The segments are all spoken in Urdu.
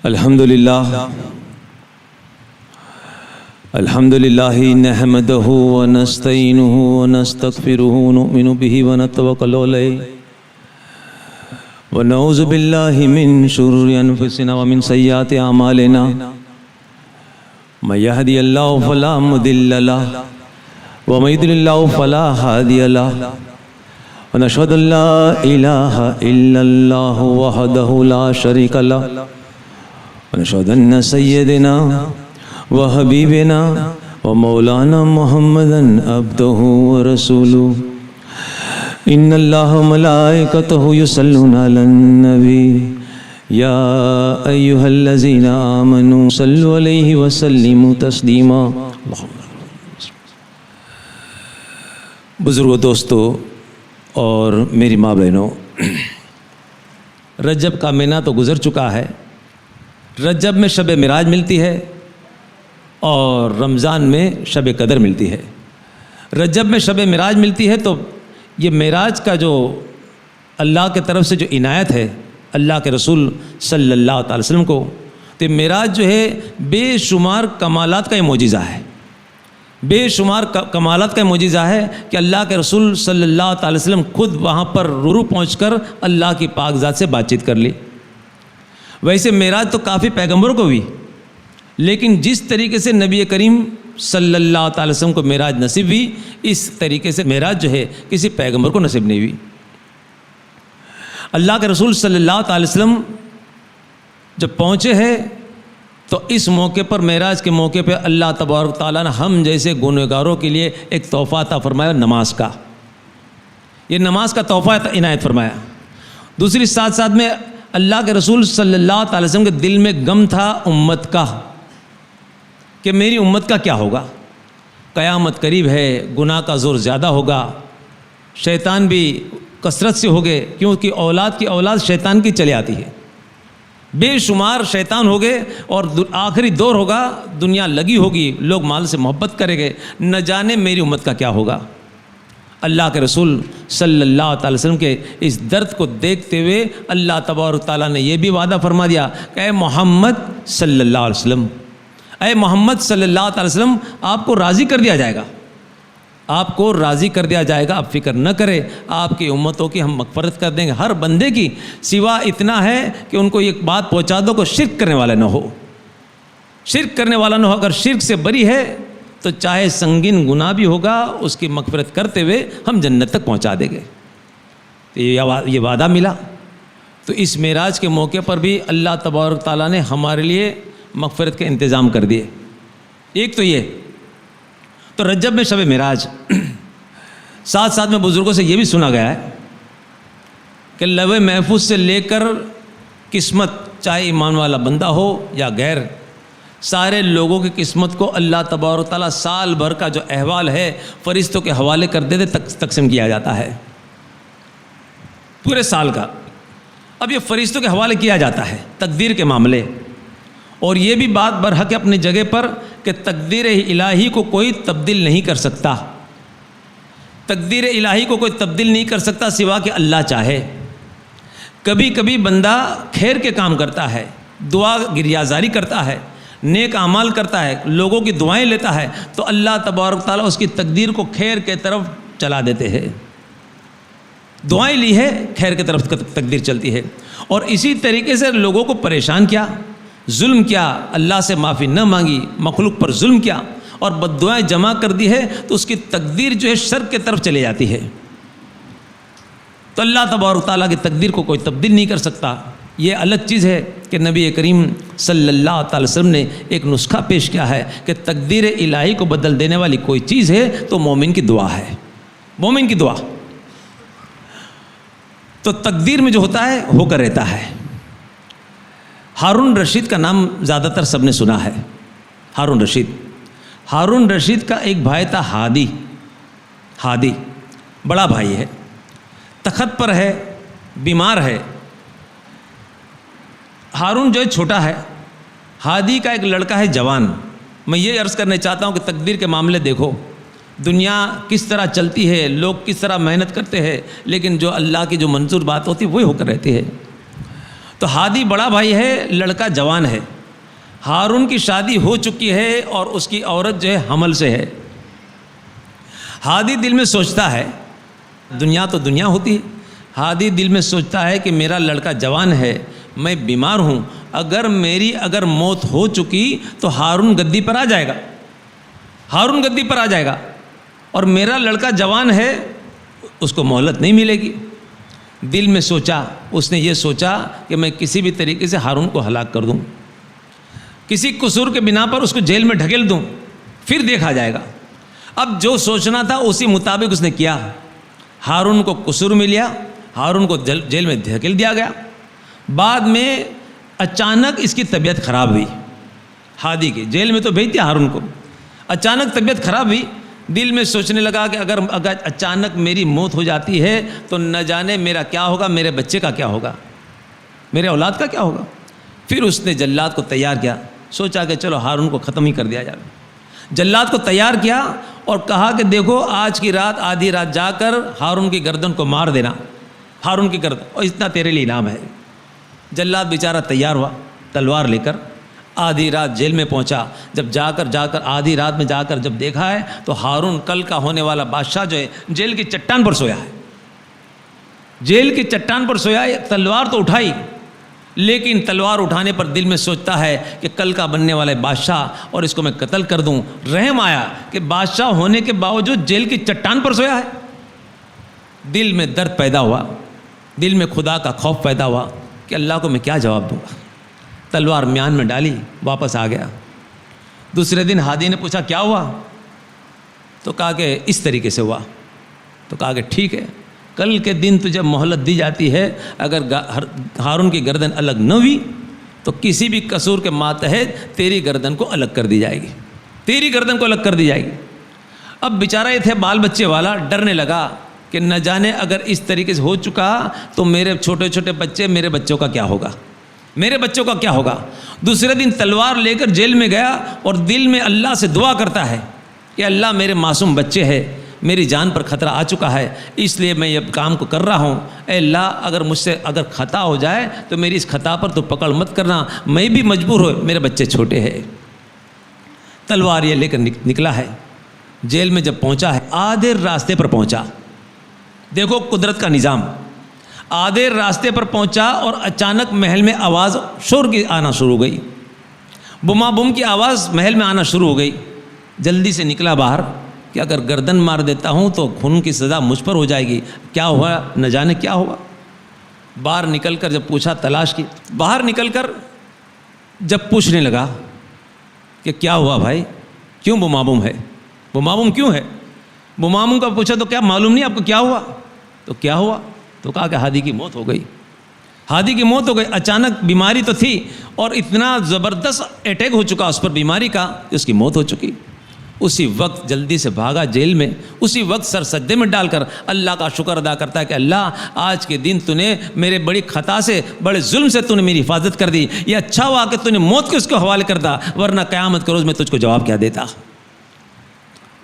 الحمدللہ نحمده ونستعینه ونستغفره ونؤمن به ونتوکل علیہ ونعوذ باللہ من شرور انفسنا ومن سیئات اعمالنا من یهدی اللہ فلا مضل له ومن یضلل اللہ فلا ہادی له ونشهد ان لا الہ الا اللہ وحدہ لا شریک له ونشهد ان سیدنا وحبیبنا ومولانا محمدا عبدہ ورسولہ ان اللہ ملائکتہ یصلون علی النبی یا ایہا الذین آمنوا صلوا علیہ وسلموا تسلیما۔ بزرگوں، دوستو اور میری ماں بہنوں، رجب کا مہینہ تو گزر چکا ہے۔ رجب میں شب معراج ملتی ہے اور رمضان میں شب قدر ملتی ہے۔ رجب میں شب معراج ملتی ہے تو یہ معراج کا جو اللہ کے طرف سے جو عنایت ہے اللہ کے رسول صلی اللہ علیہ وسلم کو، تو معراج جو ہے بے شمار کمالات کا یہ معجزہ ہے، بے شمار کمالات کا معجزہ ہے کہ اللہ کے رسول صلی اللہ علیہ وسلم خود وہاں پر روبرو پہنچ کر اللہ کی پاک ذات سے بات چیت کر لی۔ ویسے معراج تو کافی پیغمبروں کو بھی، لیکن جس طریقے سے نبی کریم صلی اللہ تعالی وسلم کو معراج نصیب ہوئی، اس طریقے سے معراج جو ہے کسی پیغمبر کو نصیب نہیں ہوئی۔ اللہ کے رسول صلی اللہ تعالی وسلم جب پہنچے ہیں تو اس موقع پر، معراج کے موقع پہ اللہ تبارک تعالیٰ نے ہم جیسے گنہگاروں کے لیے ایک تحفہ عطا فرمایا، نماز کا۔ یہ نماز کا تحفہ عنایت فرمایا۔ دوسری ساتھ میں اللہ کے رسول صلی اللہ تعالی وسلم کے دل میں غم تھا امت کا، کہ میری امت کا کیا ہوگا، قیامت قریب ہے، گناہ کا زور زیادہ ہوگا، شیطان بھی کثرت سے ہوگے، کیونکہ اولاد کی اولاد شیطان کی چلے آتی ہے، بے شمار شیطان ہوگے اور آخری دور ہوگا، دنیا لگی ہوگی، لوگ مال سے محبت کریں گے، نہ جانے میری امت کا کیا ہوگا۔ اللہ کے رسول صلی اللہ تعالی وسلم کے اس درد کو دیکھتے ہوئے اللہ تبارک تعالیٰ نے یہ بھی وعدہ فرما دیا کہ اے محمد صلی اللہ علیہ وسلم، اے محمد صلی اللہ تعالی وسلم، آپ کو راضی کر دیا جائے گا، آپ کو راضی کر دیا جائے گا، آپ فکر نہ کرے، آپ کی امتوں کی ہم مغفرت کر دیں گے، ہر بندے کی، سوا اتنا ہے کہ ان کو ایک بات پہنچا دو کہ شرک کرنے والا نہ ہو، شرک کرنے والا نہ ہو۔ اگر شرک سے بری ہے تو چاہے سنگین گناہ بھی ہوگا، اس کی مغفرت کرتے ہوئے ہم جنت تک پہنچا دیں گے۔ تو یہ وعدہ ملا۔ تو اس معراج کے موقع پر بھی اللہ تبارک تعالیٰ نے ہمارے لیے مغفرت کے انتظام کر دیے۔ ایک تو یہ، تو رجب میں شب معراج، ساتھ میں بزرگوں سے یہ بھی سنا گیا ہے کہ لوح محفوظ سے لے کر قسمت، چاہے ایمان والا بندہ ہو یا غیر، سارے لوگوں کی قسمت کو اللہ تبارک تعالیٰ سال بھر کا جو احوال ہے فرشتوں کے حوالے کر دیتے، تقسیم کیا جاتا ہے پورے سال کا۔ اب یہ فرشتوں کے حوالے کیا جاتا ہے تقدیر کے معاملے، اور یہ بھی بات برحق ہے اپنی جگہ پر کہ تقدیر الہی کو کوئی تبدیل نہیں کر سکتا، تقدیر الہی کو کوئی تبدیل نہیں کر سکتا سوا کہ اللہ چاہے۔ کبھی کبھی بندہ خیر کے کام کرتا ہے، دعا گریازاری کرتا ہے، نیک اعمال کرتا ہے، لوگوں کی دعائیں لیتا ہے، تو اللہ تبارک تعالیٰ اس کی تقدیر کو خیر کے طرف چلا دیتے ہیں۔ دعائیں لی ہے، خیر کی طرف تقدیر چلتی ہے۔ اور اسی طریقے سے لوگوں کو پریشان کیا، ظلم کیا، اللہ سے معافی نہ مانگی، مخلوق پر ظلم کیا اور بد دعائیں جمع کر دی ہے، تو اس کی تقدیر جو ہے شر کی طرف چلی جاتی ہے۔ تو اللہ تبارک تعالیٰ کی تقدیر کو کوئی تبدیل نہیں کر سکتا۔ یہ الگ چیز ہے کہ نبی کریم صلی اللہ تعالی وسلم نے ایک نسخہ پیش کیا ہے کہ تقدیر الہی کو بدل دینے والی کوئی چیز ہے تو مومن کی دعا ہے، مومن کی دعا۔ تو تقدیر میں جو ہوتا ہے ہو کر رہتا ہے۔ ہارون رشید کا نام زیادہ تر سب نے سنا ہے، ہارون رشید۔ ہارون رشید کا ایک بھائی تھا ہادی، بڑا بھائی ہے، تخت پر ہے، بیمار ہے۔ ہارون جو ہے چھوٹا ہے، ہادی کا ایک لڑکا ہے جوان۔ میں یہ عرض کرنا چاہتا ہوں کہ تقدیر کے معاملے دیکھو، دنیا کس طرح چلتی ہے، لوگ کس طرح محنت کرتے ہیں، لیکن جو اللہ کی جو منظور بات ہوتی ہے وہی ہو کر رہتی ہے۔ تو ہادی بڑا بھائی ہے، لڑکا جوان ہے، ہارون کی شادی ہو چکی ہے اور اس کی عورت جو ہے حمل سے ہے۔ ہادی دل میں سوچتا ہے، دنیا تو دنیا ہوتی ہے، ہادی دل میں سوچتا ہے کہ میرا لڑکا جوان ہے، میں بیمار ہوں، اگر میری موت ہو چکی تو ہارون گدی پر آ جائے گا، ہارون گدی پر آ جائے گا، اور میرا لڑکا جوان ہے، اس کو مہلت نہیں ملے گی۔ دل میں سوچا، اس نے یہ سوچا کہ میں کسی بھی طریقے سے ہارون کو ہلاک کر دوں، کسی قصور کے بنا پر اس کو جیل میں ڈھکیل دوں، پھر دیکھا جائے گا۔ اب جو سوچنا تھا اسی مطابق اس نے کیا، ہارون کو قصور ملیا، ہارون کو جیل میں دھکیل دیا گیا۔ بعد میں اچانک اس کی طبیعت خراب ہوئی، ہادی کی، جیل میں تو بھیج دیا ہارون کو، اچانک طبیعت خراب ہوئی، دل میں سوچنے لگا کہ اگر اچانک میری موت ہو جاتی ہے تو نہ جانے میرا کیا ہوگا، میرے بچے کا کیا ہوگا، میرے اولاد کا کیا ہوگا۔ پھر اس نے جلاد کو تیار کیا، سوچا کہ چلو ہارون کو ختم ہی کر دیا جائے۔ جلاد کو تیار کیا اور کہا کہ دیکھو آج کی رات آدھی رات جا کر ہارون کی گردن کو مار دینا، ہارون کی گردن، اور اتنا تیرے لیے انعام ہے۔ جلاد بیچارہ تیار ہوا تلوار لے کر، آدھی رات جیل میں پہنچا۔ جب جا کر آدھی رات میں جا کر جب دیکھا ہے تو ہارون کل کا ہونے والا بادشاہ جو ہے جیل کی چٹان پر سویا ہے، جیل کی چٹان پر سویا ہے۔ تلوار تو اٹھائی، لیکن تلوار اٹھانے پر دل میں سوچتا ہے کہ کل کا بننے والا بادشاہ، اور اس کو میں قتل کر دوں۔ رحم آیا کہ بادشاہ ہونے کے باوجود جیل کی چٹان پر سویا ہے۔ دل میں درد پیدا ہوا، دل میں خدا کا خوف پیدا ہوا کہ اللہ کو میں کیا جواب دوں گا۔ تلوار میان میں ڈالی، واپس آ گیا۔ دوسرے دن ہادی نے پوچھا کیا ہوا، تو کہا کہ اس طریقے سے ہوا۔ تو کہا کہ ٹھیک ہے، کل کے دن تجھے مہلت دی جاتی ہے، اگر ہارون کی گردن الگ نہ ہوئی تو کسی بھی قصور کے ماتحت تیری گردن کو الگ کر دی جائے گی، تیری گردن کو الگ کر دی جائے گی۔ اب بیچارہ یہ تھے بال بچے والا، ڈرنے لگا کہ نہ جانے اگر اس طریقے سے ہو چکا تو میرے چھوٹے چھوٹے بچے، میرے بچوں کا کیا ہوگا، میرے بچوں کا کیا ہوگا۔ دوسرے دن تلوار لے کر جیل میں گیا اور دل میں اللہ سے دعا کرتا ہے کہ اللہ میرے معصوم بچے ہیں، میری جان پر خطرہ آ چکا ہے، اس لیے میں یہ کام کو کر رہا ہوں۔ اے اللہ اگر مجھ سے اگر خطا ہو جائے تو میری اس خطا پر تو پکڑ مت کرنا، میں بھی مجبور ہو، میرے بچے چھوٹے ہیں۔ تلوار یہ لے کر نکلا ہے، جیل میں جب پہنچا ہے آدھے راستے پر پہنچا، دیکھو قدرت کا نظام، آدھے راستے پر پہنچا اور اچانک محل میں آواز شور کی آنا شروع ہو گئی، بما بم کی آواز محل میں آنا شروع ہو گئی۔ جلدی سے نکلا باہر کہ اگر گردن مار دیتا ہوں تو خون کی سزا مجھ پر ہو جائے گی، کیا ہوا نہ جانے کیا ہوا۔ باہر نکل کر جب پوچھا، تلاش کی، باہر نکل کر جب پوچھنے لگا کہ کیا ہوا بھائی، کیوں بما بم ہے، بما بم کیوں ہے، بما بم کا پوچھا تو کیا معلوم نہیں آپ کو کیا ہوا، تو کیا ہوا، تو کہا کہ ہادی کی موت ہو گئی، ہادی کی موت ہو گئی۔ اچانک بیماری تو تھی اور اتنا زبردست اٹیک ہو چکا اس پر بیماری کا کہ اس کی موت ہو چکی۔ اسی وقت جلدی سے بھاگا جیل میں، اسی وقت سر سجدے میں ڈال کر اللہ کا شکر ادا کرتا ہے کہ اللہ آج کے دن تو نے میرے بڑی خطا سے، بڑے ظلم سے تو نے میری حفاظت کر دی، یہ اچھا ہوا کہ تو نے موت کو اس کو حوالے کر دا، ورنہ قیامت کے روز میں تجھ کو جواب کیا دیتا۔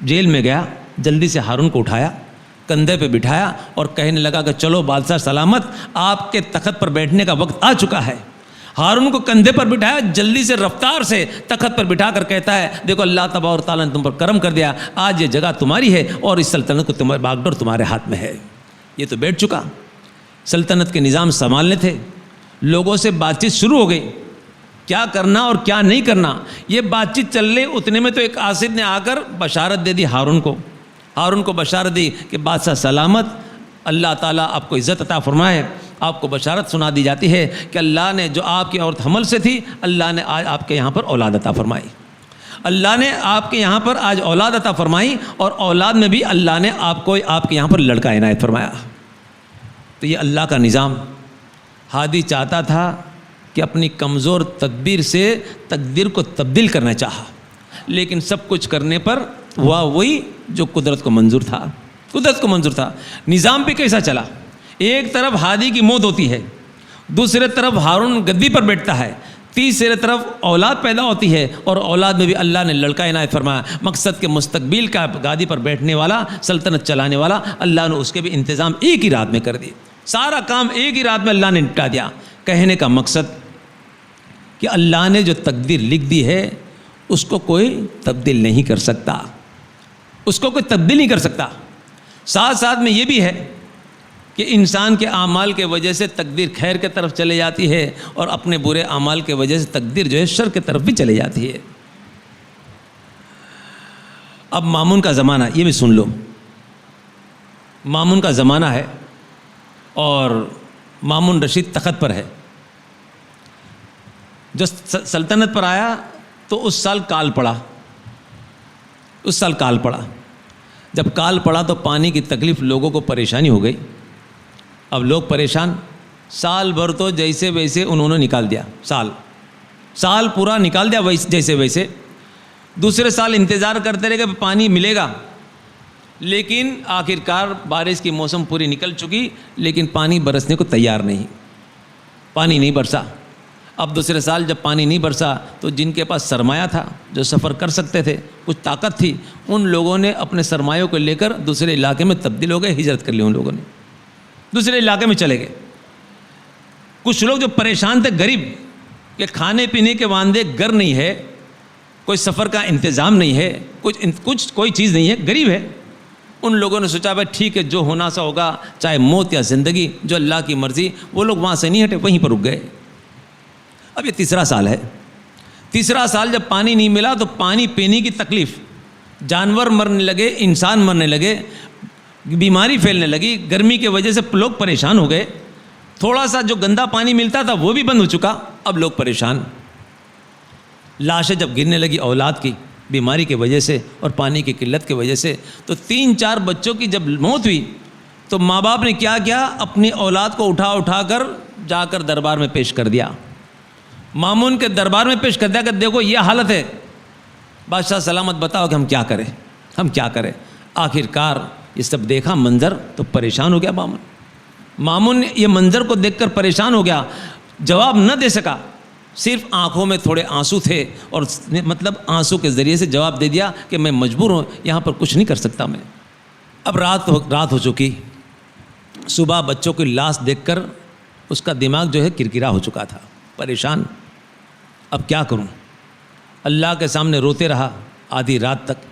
جیل میں گیا، جلدی سے ہارون کو اٹھایا، کندھے پہ بٹھایا اور کہنے لگا کہ چلو بادشاہ سلامت، آپ کے تخت پر بیٹھنے کا وقت آ چکا ہے۔ ہارون کو کندھے پر بٹھایا، جلدی سے رفتار سے تخت پر بٹھا کر کہتا ہے دیکھو اللہ تبارک و تعالیٰ نے تم پر کرم کر دیا، آج یہ جگہ تمہاری ہے اور اس سلطنت کو تمہارے باغ ڈور تمہارے ہاتھ میں ہے۔ یہ تو بیٹھ چکا، سلطنت کے نظام سنبھالنے تھے، لوگوں سے بات چیت شروع ہو گئی، کیا کرنا اور کیا نہیں کرنا۔ یہ بات چیت چل رہی، اتنے میں تو ایک قاصد نے آ کر بشارت دے دی ہارون کو، ہارون کو بشارت دی کہ بادشاہ سلامت، اللہ تعالیٰ آپ کو عزت عطا فرمائے۔ آپ کو بشارت سنا دی جاتی ہے کہ اللہ نے جو آپ کی عورت حمل سے تھی، اللہ نے آج آپ کے یہاں پر اولاد عطا فرمائی، اللہ نے آپ کے یہاں پر آج اولاد عطا فرمائی، اور اولاد میں بھی اللہ نے آپ کو آپ کے یہاں پر لڑکا عنایت فرمایا۔ تو یہ اللہ کا نظام۔ ہادی چاہتا تھا کہ اپنی کمزور تدبیر سے تقدیر کو تبدیل کرنا چاہا، لیکن سب کچھ کرنے پر ہوا وہی جو قدرت کو منظور تھا، قدرت کو منظور تھا۔ نظام پہ کیسا چلا، ایک طرف ہادی کی موت ہوتی ہے، دوسرے طرف ہارون گدی پر بیٹھتا ہے، تیسرے طرف اولاد پیدا ہوتی ہے، اور اولاد میں بھی اللہ نے لڑکا عنایت فرمایا۔ مقصد کے مستقبل کا گادی پر بیٹھنے والا، سلطنت چلانے والا، اللہ نے اس کے بھی انتظام ایک ہی رات میں کر دیے، سارا کام ایک ہی رات میں اللہ نے نپٹا دیا۔ کہنے کا مقصد کہ اللہ نے جو تقدیر لکھ دی ہے اس کو کوئی تبدیل نہیں کر سکتا، اس کو کوئی تبدیل نہیں کر سکتا۔ ساتھ ساتھ میں یہ بھی ہے کہ انسان کے اعمال کے وجہ سے تقدیر خیر کے طرف چلے جاتی ہے اور اپنے برے اعمال کے وجہ سے تقدیر جو ہے شر کے طرف بھی چلے جاتی ہے۔ اب مامون کا زمانہ، یہ بھی سن لو، مامون کا زمانہ ہے اور مامون رشید تخت پر ہے۔ جو سلطنت پر آیا تو اس سال کال پڑا، اس سال کال پڑا۔ جب کال پڑا تو پانی کی تکلیف، لوگوں کو پریشانی ہو گئی۔ اب لوگ پریشان، سال بھر تو جیسے ویسے انہوں نے نکال دیا، سال پورا نکال دیا جیسے ویسے۔ دوسرے سال انتظار کرتے رہے کہ پانی ملے گا، لیکن آخرکار بارش کی موسم پوری نکل چکی، لیکن پانی برسنے کو تیار نہیں، پانی نہیں برسا۔ اب دوسرے سال جب پانی نہیں برسا تو جن کے پاس سرمایہ تھا، جو سفر کر سکتے تھے، کچھ طاقت تھی، ان لوگوں نے اپنے سرمایوں کو لے کر دوسرے علاقے میں تبدیل ہو گئے، ہجرت کر لی، ان لوگوں نے دوسرے علاقے میں چلے گئے۔ کچھ لوگ جو پریشان تھے، غریب، کہ کھانے پینے کے واسطے گھر نہیں ہے، کوئی سفر کا انتظام نہیں ہے، کوئی چیز نہیں ہے، غریب ہے، ان لوگوں نے سوچا بھائی ٹھیک ہے، جو ہونا سا ہوگا، چاہے موت یا زندگی، جو اللہ کی مرضی۔ وہ لوگ وہاں سے نہیں ہٹے، وہیں پر رک گئے۔ اب یہ تیسرا سال ہے۔ تیسرا سال جب پانی نہیں ملا تو پانی پینے کی تکلیف، جانور مرنے لگے، انسان مرنے لگے، بیماری پھیلنے لگی، گرمی کی وجہ سے لوگ پریشان ہو گئے۔ تھوڑا سا جو گندا پانی ملتا تھا وہ بھی بند ہو چکا، اب لوگ پریشان۔ لاشیں جب گرنے لگی اولاد کی، بیماری کی وجہ سے اور پانی کی قلت کی وجہ سے، تو 3-4 بچوں کی جب موت ہوئی تو ماں باپ نے کیا کیا، اپنی اولاد کو اٹھا کر جا کر دربار میں پیش کر دیا، مامون کے دربار میں پیش کر دیا کہ دیکھو یہ حالت ہے، بادشاہ سلامت بتاؤ کہ ہم کیا کریں۔ آخرکار یہ سب دیکھا منظر تو پریشان ہو گیا مامون نے یہ منظر کو دیکھ کر پریشان ہو گیا، جواب نہ دے سکا، صرف آنکھوں میں تھوڑے آنسو تھے اور مطلب آنسو کے ذریعے سے جواب دے دیا کہ میں مجبور ہوں، یہاں پر کچھ نہیں کر سکتا میں۔ اب رات ہو چکی، صبح بچوں کی لاش دیکھ کر اس کا دماغ جو ہے کرکرا ہو چکا تھا، پریشان، اب کیا کروں؟ اللہ کے سامنے روتے رہا آدھی رات تک۔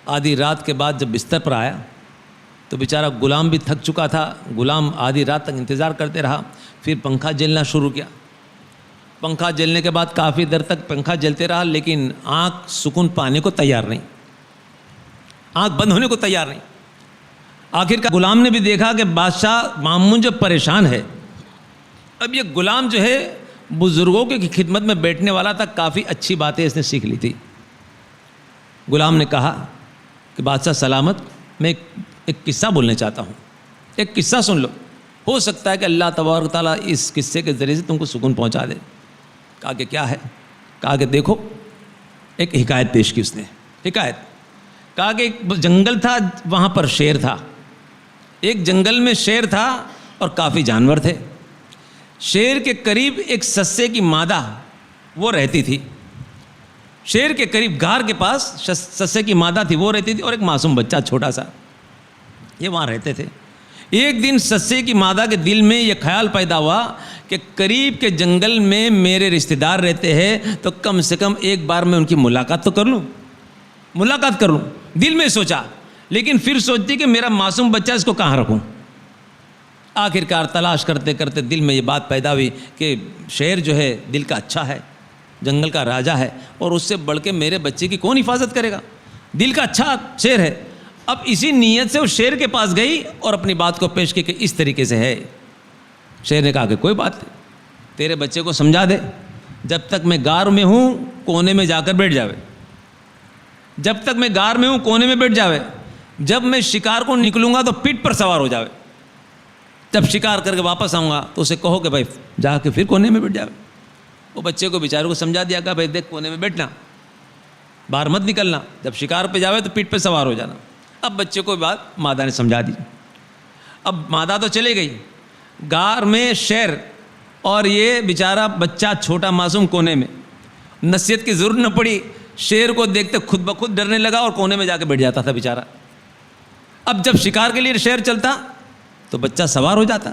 آدھی رات کے بعد جب بستر پر آیا تو بیچارہ غلام بھی تھک چکا تھا، غلام آدھی رات تک انتظار کرتے رہا، پھر پنکھا جلنا شروع کیا۔ پنکھا جلنے کے بعد کافی دیر تک پنکھا جلتے رہا، لیکن آنکھ سکون پانے کو تیار نہیں، آنکھ بند ہونے کو تیار نہیں۔ آخر کا غلام نے بھی دیکھا کہ بادشاہ مامون جو پریشان ہے، اب یہ غلام جو ہے بزرگوں کی خدمت میں بیٹھنے والا تھا، کافی اچھی باتیں اس نے سیکھ لی تھی۔ غلام نے کہا کہ بادشاہ سلامت، میں ایک قصہ بولنا چاہتا ہوں، ایک قصہ سن لو، ہو سکتا ہے کہ اللہ تبارک تعالیٰ اس قصے کے ذریعے سے تم کو سکون پہنچا دے۔ کہا کہ کیا ہے؟ کہا کہ دیکھو، ایک حکایت پیش کی اس نے، حکایت۔ کہا کہ ایک جنگل تھا، وہاں پر شیر تھا، ایک جنگل میں شیر تھا اور کافی جانور تھے۔ شیر کے قریب ایک سسے کی مادہ وہ رہتی تھی، شیر کے قریب غار کے پاس سسے کی مادہ تھی، وہ رہتی تھی، اور ایک معصوم بچہ چھوٹا سا، یہ وہاں رہتے تھے۔ ایک دن سسے کی مادہ کے دل میں یہ خیال پیدا ہوا کہ قریب کے جنگل میں میرے رشتہ دار رہتے ہیں، تو کم سے کم ایک بار میں ان کی ملاقات تو کر لوں، دل میں سوچا۔ لیکن پھر سوچتی کہ میرا معصوم بچہ، اس کو کہاں رکھوں؟ آخرکار تلاش کرتے کرتے دل میں یہ بات پیدا ہوئی کہ شیر جو ہے دل کا اچھا ہے، جنگل کا راجا ہے، اور اس سے بڑھ کے میرے بچے کی کون حفاظت کرے گا؟ دل کا اچھا شیر ہے۔ اب اسی نیت سے وہ شیر کے پاس گئی اور اپنی بات کو پیش کی کہ اس طریقے سے ہے۔ شیر نے کہا کہ کوئی بات نہیں، تیرے بچے کو سمجھا دے، جب تک میں غار میں ہوں کونے میں جا کر بیٹھ جاوے، جب تک میں غار میں ہوں کونے میں بیٹھ جاوے، جب میں شکار کو نکلوں گا تو پیٹھ پر سوار ہو جاوے، جب شکار کر کے واپس آؤں گا تو اسے کہو کہ بھائی جا کے پھر کونے میں بیٹھ جاوے۔ وہ بچے کو بیچارے کو سمجھا دیا کہ بھائی دیکھ، کونے میں بیٹھنا، باہر مت نکلنا، جب شکار پہ جاوے تو پیٹھ پہ سوار ہو جانا۔ اب بچے کو بات مادہ نے سمجھا دی۔ اب مادہ تو چلے گئی، غار میں شیر اور یہ بیچارہ بچہ چھوٹا معصوم کونے میں، نصیحت کی ضرورت نہ پڑی، شیر کو دیکھتے خود بخود ڈرنے لگا اور کونے میں جا کے بیٹھ جاتا تھا بیچارہ۔ اب جب شکار کے لیے شیر چلتا تو بچہ سوار ہو جاتا،